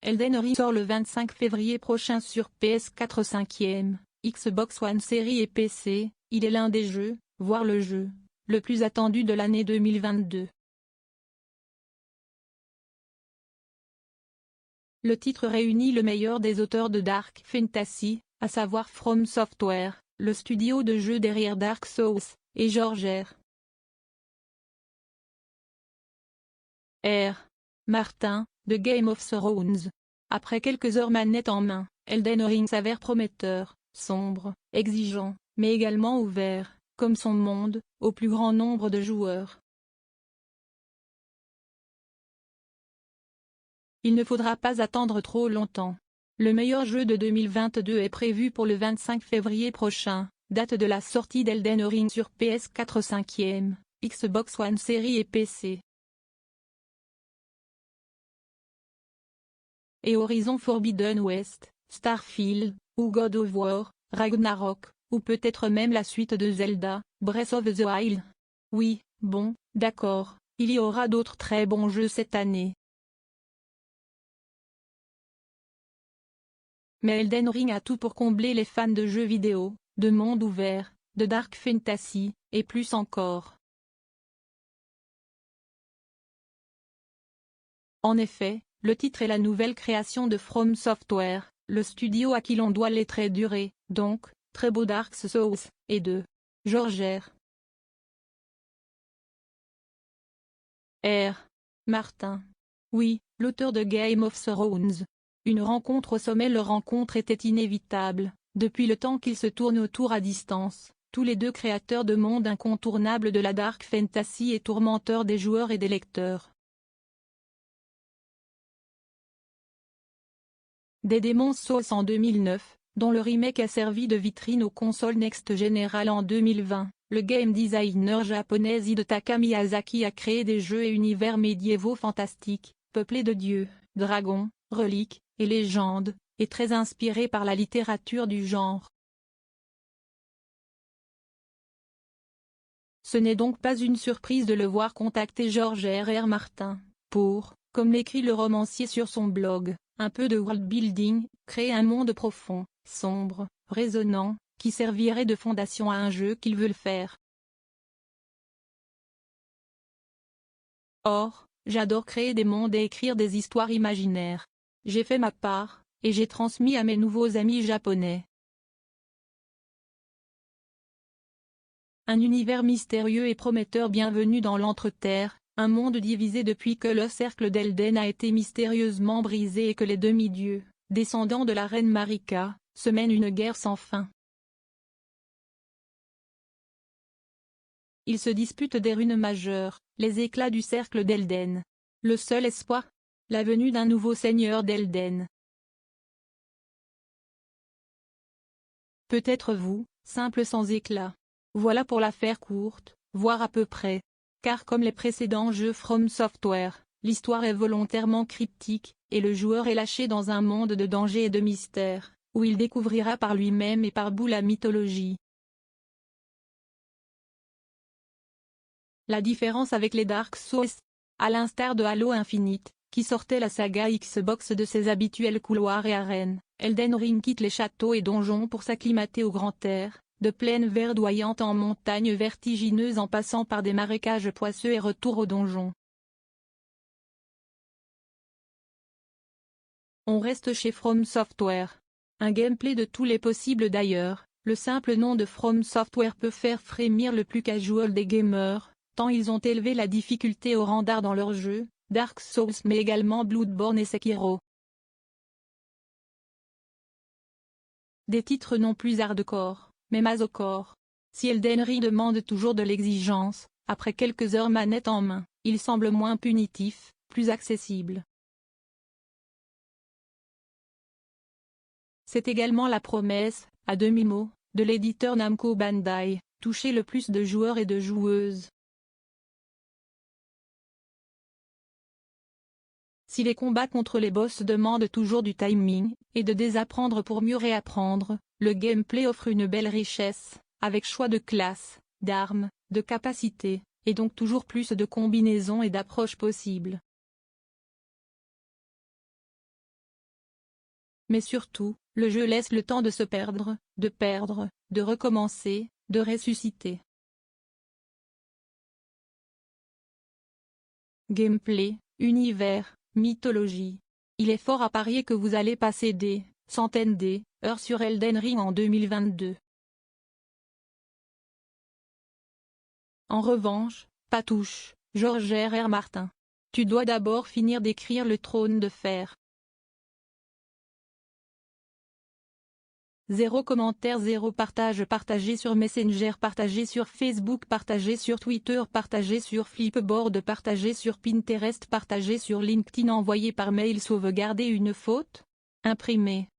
Elden Ring sort le 25 février prochain sur PS4 5e, Xbox One Series et PC. Il est l'un des jeux, voire le jeu, le plus attendu de l'année 2022. Le titre réunit le meilleur des auteurs de Dark Fantasy, à savoir From Software, le studio de jeux derrière Dark Souls, et George R. Martin, de Game of Thrones. Après quelques heures manette en main, Elden Ring s'avère prometteur, sombre, exigeant, mais également ouvert, comme son monde, au plus grand nombre de joueurs. Il ne faudra pas attendre trop longtemps. Le meilleur jeu de 2022 est prévu pour le 25 février prochain, date de la sortie d'Elden Ring sur PS4 5e, Xbox One Series et PC. Et Horizon Forbidden West, Starfield, ou God of War, Ragnarok, ou peut-être même la suite de Zelda, Breath of the Wild. Oui, bon, d'accord, il y aura d'autres très bons jeux cette année. Mais Elden Ring a tout pour combler les fans de jeux vidéo, de monde ouvert, de dark fantasy, et plus encore. En effet, le titre est la nouvelle création de From Software, le studio à qui l'on doit les très durés, donc, très beaux Dark Souls, et de George R. Martin. Oui, l'auteur de Game of Thrones. Une rencontre au sommet. Leur rencontre était inévitable, depuis le temps qu'ils se tournent autour à distance, tous les deux créateurs de mondes incontournables de la dark fantasy et tourmenteurs des joueurs et des lecteurs. Des Demon's Souls en 2009, dont le remake a servi de vitrine aux consoles Next General en 2020, le game designer japonais Hidetaka Miyazaki a créé des jeux et univers médiévaux fantastiques, peuplés de dieux, dragons, reliques, et légendes, et très inspirés par la littérature du genre. Ce n'est donc pas une surprise de le voir contacter George R. Martin, pour, comme l'écrit le romancier sur son blog, un peu de world building, créer un monde profond, sombre, résonnant, qui servirait de fondation à un jeu qu'ils veulent faire. Or, j'adore créer des mondes et écrire des histoires imaginaires. J'ai fait ma part, et j'ai transmis à mes nouveaux amis japonais. Un univers mystérieux et prometteur. Bienvenue dans l'Entre-Terre, un monde divisé depuis que le cercle d'Elden a été mystérieusement brisé et que les demi-dieux, descendants de la reine Marika, se mènent une guerre sans fin. Ils se disputent des runes majeures, les éclats du cercle d'Elden. Le seul espoir? La venue d'un nouveau seigneur d'Elden. Peut-être vous, simple sans éclat. Voilà pour la faire courte, voire à peu près. Car comme les précédents jeux From Software, l'histoire est volontairement cryptique, et le joueur est lâché dans un monde de danger et de mystère, où il découvrira par lui-même et par bout la mythologie. La différence avec les Dark Souls, à l'instar de Halo Infinite, qui sortait la saga Xbox de ses habituels couloirs et arènes, Elden Ring quitte les châteaux et donjons pour s'acclimater au grand air, de plaines verdoyantes en montagnes vertigineuses en passant par des marécages poisseux et retour au donjon. On reste chez From Software. Un gameplay de tous les possibles d'ailleurs, le simple nom de From Software peut faire frémir le plus casual des gamers, tant ils ont élevé la difficulté au rang d'art dans leurs jeux, Dark Souls mais également Bloodborne et Sekiro. Des titres non plus hardcore, mais masocore. Si Elden Ring demande toujours de l'exigence, après quelques heures manette en main, il semble moins punitif, plus accessible. C'est également la promesse, à demi-mot, de l'éditeur Namco Bandai, toucher le plus de joueurs et de joueuses. Si les combats contre les boss demandent toujours du timing, et de désapprendre pour mieux réapprendre, le gameplay offre une belle richesse, avec choix de classes, d'armes, de capacités, et donc toujours plus de combinaisons et d'approches possibles. Mais surtout, le jeu laisse le temps de se perdre, de recommencer, de ressusciter. Gameplay, univers, mythologie. Il est fort à parier que vous allez passer des centaines d'heures sur Elden Ring en 2022. En revanche, Patouche, George R.R. Martin. Tu dois d'abord finir d'écrire le Trône de Fer. 0 commentaire, 0 partage, partagé sur Messenger, partagé sur Facebook, partagé sur Twitter, partagé sur Flipboard, partagé sur Pinterest, partagé sur LinkedIn, envoyé par mail, sauvegarder une faute, imprimé.